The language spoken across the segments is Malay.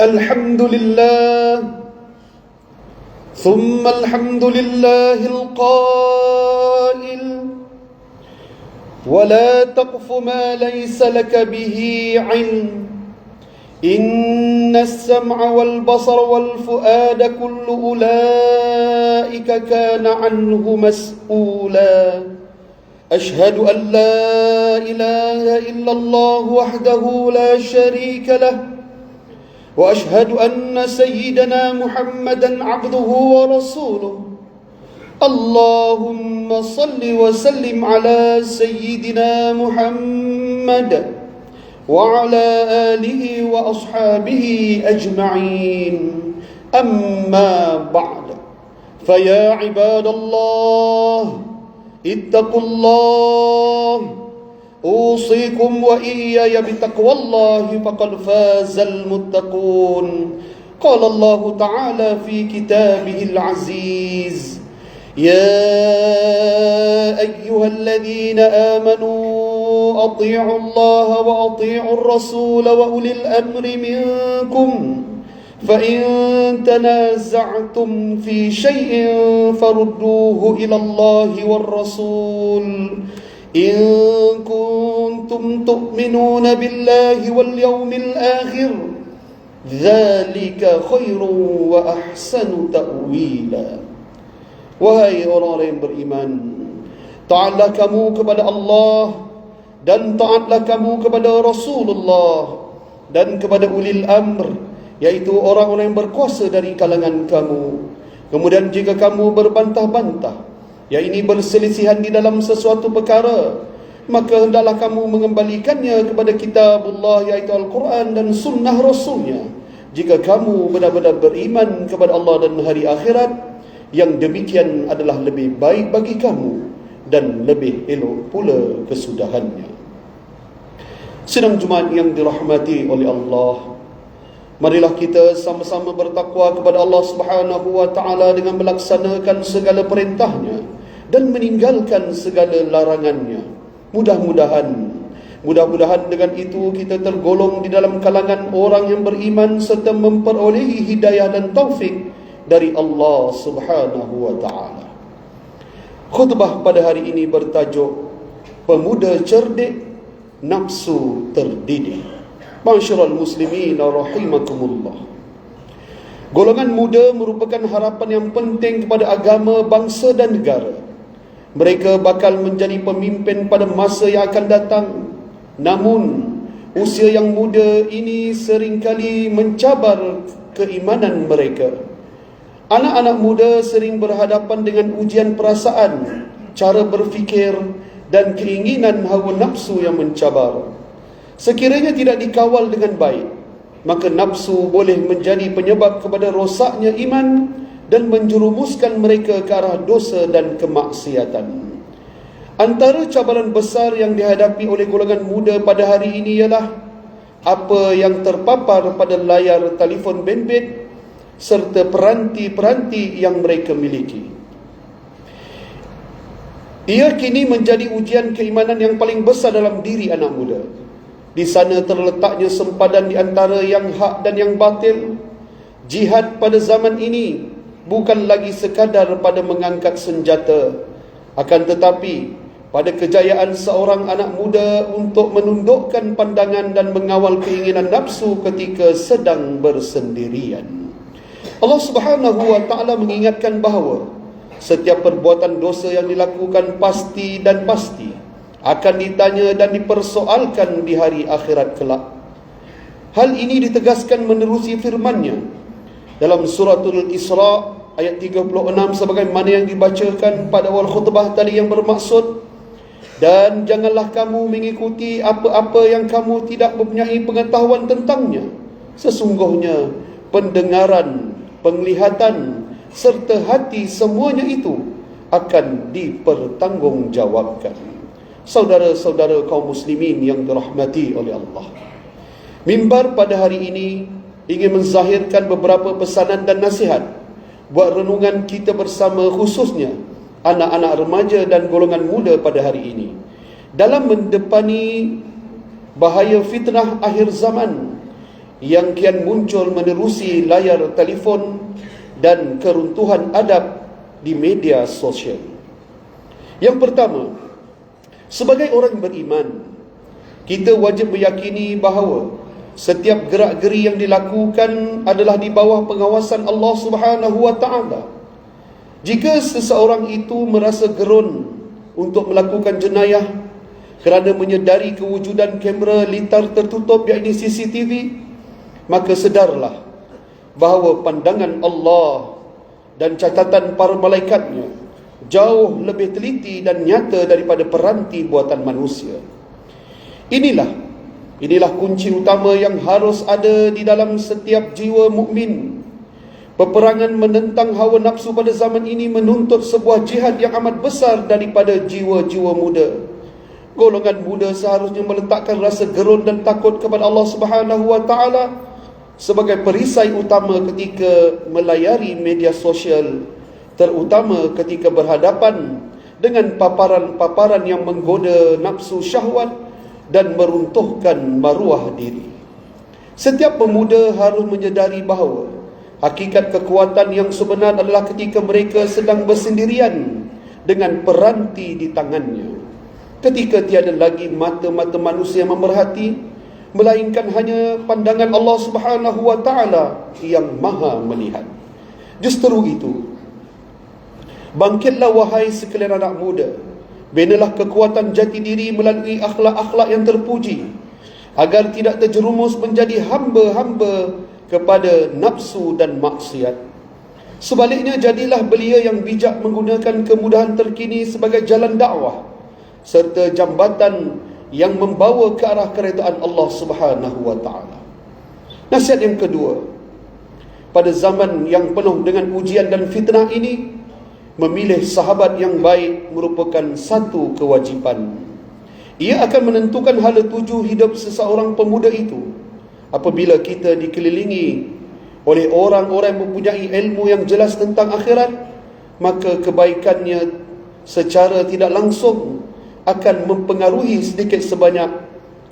الحمد لله ثم الحمد لله القائل ولا تقف ما ليس لك به علم إن السمع والبصر والفؤاد كل أولئك كان عنه مسؤولا أشهد أن لا إله إلا الله وحده لا شريك له وأشهد أن سيدنا محمدا عبده ورسوله اللهم صل وسلم على سيدنا محمد وعلى آله وأصحابه أجمعين أما بعد فيا عباد الله اتقوا الله أوصيكم وإياي بتقوى الله فقد فاز المتقون قال الله تعالى في كتابه العزيز يا أيها الذين آمنوا أطيعوا الله وأطيعوا الرسول وأولي الأمر منكم فإن تنازعتم في شيء فردوه إلى الله والرسول إن كنتم تؤمنون بالله واليوم الآخر ذلك خير وأحسن تأويلا. Wahai orang-orang yang beriman, taatlah kamu kepada Allah dan taatlah kamu kepada Rasulullah dan kepada ulil amr, yaitu orang-orang yang berkuasa dari kalangan kamu. Kemudian jika kamu berbantah-bantah, yakni berselisihan di dalam sesuatu perkara, maka hendaklah kamu mengembalikannya kepada kitabullah, yaitu Al-Quran dan sunnah Rasulnya. Jika kamu benar-benar beriman kepada Allah dan hari akhirat, yang demikian adalah lebih baik bagi kamu dan lebih elok pula kesudahannya. Sidang Jumaat yang dirahmati oleh Allah, marilah kita sama-sama bertakwa kepada Allah Subhanahu wa taala dengan melaksanakan segala perintahnya dan meninggalkan segala larangannya. Mudah-mudahan dengan itu kita tergolong di dalam kalangan orang yang beriman serta memperolehi hidayah dan taufik dari Allah Subhanahu wa taala. Khutbah pada hari ini bertajuk Pemuda Cerdik, Nafsu Terdidik. Masyiral muslimin rahimakumullah. Golongan muda merupakan harapan yang penting kepada agama, bangsa dan negara. Mereka bakal menjadi pemimpin pada masa yang akan datang. Namun, usia yang muda ini seringkali mencabar keimanan mereka. Anak-anak muda sering berhadapan dengan ujian perasaan, cara berfikir dan keinginan hawa nafsu yang mencabar. Sekiranya tidak dikawal dengan baik, maka nafsu boleh menjadi penyebab kepada rosaknya iman dan menjerumuskan mereka ke arah dosa dan kemaksiatan. Antara cabaran besar yang dihadapi oleh golongan muda pada hari ini ialah apa yang terpapar pada layar telefon bimbit serta peranti-peranti yang mereka miliki. Ia kini menjadi ujian keimanan yang paling besar dalam diri anak muda. Di sana terletaknya sempadan di antara yang hak dan yang batil. Jihad pada zaman ini bukan lagi sekadar pada mengangkat senjata, akan tetapi pada kejayaan seorang anak muda untuk menundukkan pandangan dan mengawal keinginan nafsu ketika sedang bersendirian. Allah Subhanahu wa taala mengingatkan bahawa setiap perbuatan dosa yang dilakukan pasti akan ditanya dan dipersoalkan di hari akhirat kelak. Hal ini ditegaskan menerusi firman-Nya dalam suratul Isra ayat 36 sebagaimana yang dibacakan pada awal khutbah tadi, yang bermaksud, dan janganlah kamu mengikuti apa-apa yang kamu tidak mempunyai pengetahuan tentangnya. Sesungguhnya pendengaran, penglihatan serta hati, semuanya itu akan dipertanggungjawabkan. Saudara-saudara kaum muslimin yang dirahmati oleh Allah, mimbar pada hari ini ingin menzahirkan beberapa pesanan dan nasihat buat renungan kita bersama, khususnya anak-anak remaja dan golongan muda pada hari ini, dalam mendepani bahaya fitnah akhir zaman yang kian muncul menerusi layar telefon dan keruntuhan adab di media sosial. Yang pertama, sebagai orang beriman, kita wajib meyakini bahawa setiap gerak-geri yang dilakukan adalah di bawah pengawasan Allah Subhanahu wa taala. Jika seseorang itu merasa gerun untuk melakukan jenayah kerana menyedari kewujudan kamera litar tertutup yakni CCTV, maka sedarlah bahawa pandangan Allah dan catatan para malaikatnya jauh lebih teliti dan nyata daripada peranti buatan manusia. Inilah kunci utama yang harus ada di dalam setiap jiwa mukmin. Peperangan menentang hawa nafsu pada zaman ini menuntut sebuah jihad yang amat besar daripada jiwa-jiwa muda. Golongan muda seharusnya meletakkan rasa gerun dan takut kepada Allah Subhanahu wa taala sebagai perisai utama ketika melayari media sosial, terutama ketika berhadapan dengan paparan-paparan yang menggoda nafsu syahwat dan meruntuhkan maruah diri. Setiap pemuda harus menyedari bahawa hakikat kekuatan yang sebenar adalah ketika mereka sedang bersendirian dengan peranti di tangannya, ketika tiada lagi mata-mata manusia yang memerhati, melainkan hanya pandangan Allah Subhanahu wa taala yang Maha melihat. Justru itu, bangkitlah wahai sekalian anak muda, binalah kekuatan jati diri melalui akhlak-akhlak yang terpuji, agar tidak terjerumus menjadi hamba-hamba kepada nafsu dan maksiat. Sebaliknya, jadilah belia yang bijak menggunakan kemudahan terkini sebagai jalan dakwah serta jambatan yang membawa ke arah keredaan Allah Subhanahu wa taala. Nasihat yang kedua, pada zaman yang penuh dengan ujian dan fitnah ini, memilih sahabat yang baik merupakan satu kewajipan. Ia akan menentukan hala tuju hidup seseorang pemuda itu. Apabila kita dikelilingi oleh orang-orang yang mempunyai ilmu yang jelas tentang akhirat, maka kebaikannya secara tidak langsung akan mempengaruhi sedikit sebanyak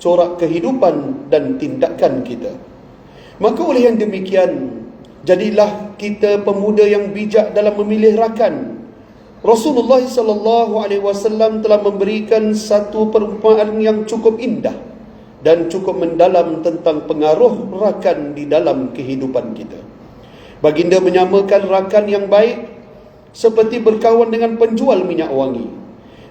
corak kehidupan dan tindakan kita. Maka oleh yang demikian, jadilah kita pemuda yang bijak dalam memilih rakan. Rasulullah SAW telah memberikan satu perumpamaan yang cukup indah dan cukup mendalam tentang pengaruh rakan di dalam kehidupan kita. Baginda menyamakan rakan yang baik seperti berkawan dengan penjual minyak wangi.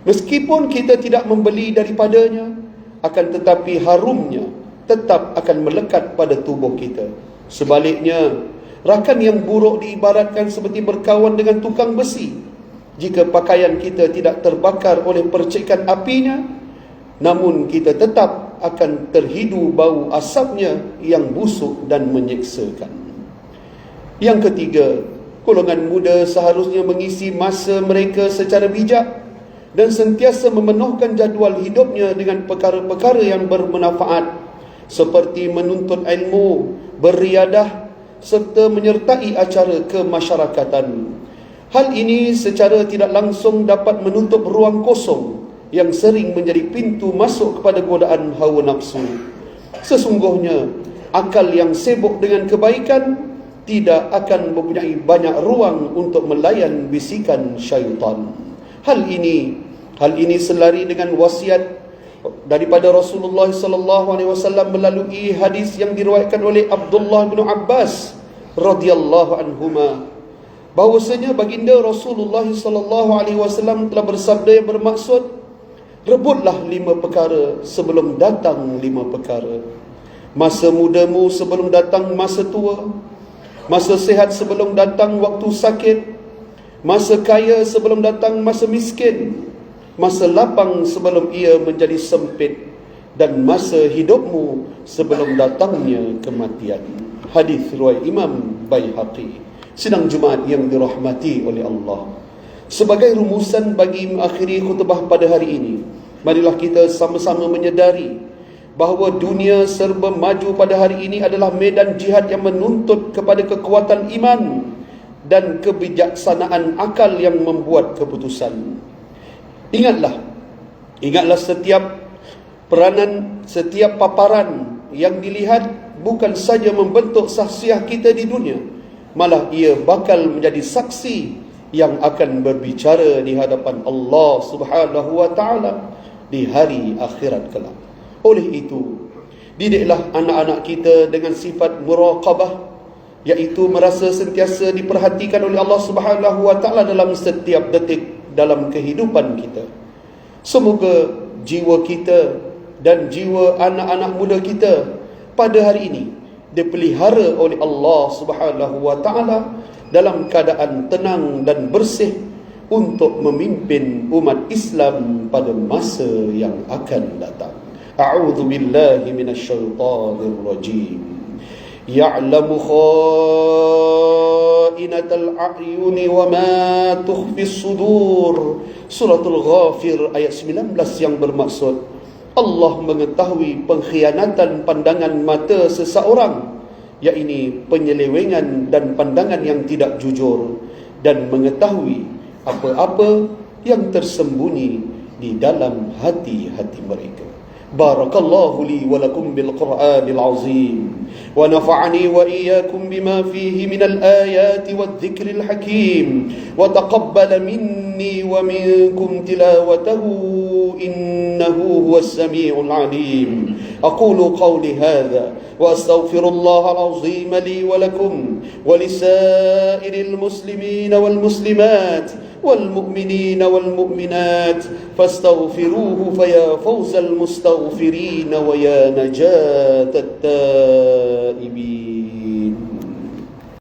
Meskipun kita tidak membeli daripadanya, akan tetapi harumnya tetap akan melekat pada tubuh kita. Sebaliknya, rakan yang buruk diibaratkan seperti berkawan dengan tukang besi. Jika pakaian kita tidak terbakar oleh percikan apinya, namun kita tetap akan terhidu bau asapnya yang busuk dan menyeksakan. Yang ketiga, golongan muda seharusnya mengisi masa mereka secara bijak dan sentiasa memenuhkan jadual hidupnya dengan perkara-perkara yang bermanfaat seperti menuntut ilmu, beriadah serta menyertai acara kemasyarakatan. Hal ini secara tidak langsung dapat menutup ruang kosong yang sering menjadi pintu masuk kepada godaan hawa nafsu. Sesungguhnya, akal yang sibuk dengan kebaikan tidak akan mempunyai banyak ruang untuk melayan bisikan syaitan. Hal ini selari dengan wasiat daripada Rasulullah SAW melalui hadis yang diriwayatkan oleh Abdullah bin Abbas radhiyallahu anhuma, bahwasanya baginda Rasulullah SAW telah bersabda yang bermaksud, rebutlah 5 perkara sebelum datang 5 perkara. Masa mudamu sebelum datang masa tua, masa sihat sebelum datang waktu sakit, masa kaya sebelum datang masa miskin, masa lapang sebelum ia menjadi sempit, dan masa hidupmu sebelum datangnya kematian. Hadis riwayat Imam Baihaqi. Sidang Jumaat yang dirahmati oleh Allah, sebagai rumusan bagi mengakhiri khutbah pada hari ini, marilah kita sama-sama menyedari bahawa dunia serba maju pada hari ini adalah medan jihad yang menuntut kepada kekuatan iman dan kebijaksanaan akal yang membuat keputusan. Ingatlah setiap peranan, setiap paparan yang dilihat bukan saja membentuk sahsiah kita di dunia, malah ia bakal menjadi saksi yang akan berbicara di hadapan Allah Subhanahu wa taala di hari akhirat kelak. Oleh itu, didiklah anak-anak kita dengan sifat muraqabah, iaitu merasa sentiasa diperhatikan oleh Allah Subhanahu wa taala dalam setiap detik dalam kehidupan kita. Semoga jiwa kita dan jiwa anak-anak muda kita pada hari ini dipelihara oleh Allah Subhanahu wa taala dalam keadaan tenang dan bersih untuk memimpin umat Islam pada masa yang akan datang. A'udzu billahi minasyaitonir rajim. Ya'lamu kha'inatal a'yuni wa ma tukhfis sudur. Suratul Ghafir ayat 19 yang bermaksud Allah mengetahui pengkhianatan pandangan mata seseorang, iaitu penyelewengan dan pandangan yang tidak jujur, dan mengetahui apa-apa yang tersembunyi di dalam hati-hati mereka. Barakallahu li wa lakum bil Qur'anil azim wa nafa'ani wa iyyakum bima fihi minal ayati wadh-dhikril hakim wa taqabbala minni wa minkum tilawatahu innahu huwas samiul alim. Aqulu qawli hadha wa astaghfirullahal azim li wa lakum wa lisairil muslimin wal muslimat والمؤمنين والمؤمنات فاستغفروه فيا فوز المستغفرين ويا نجاة التائبين.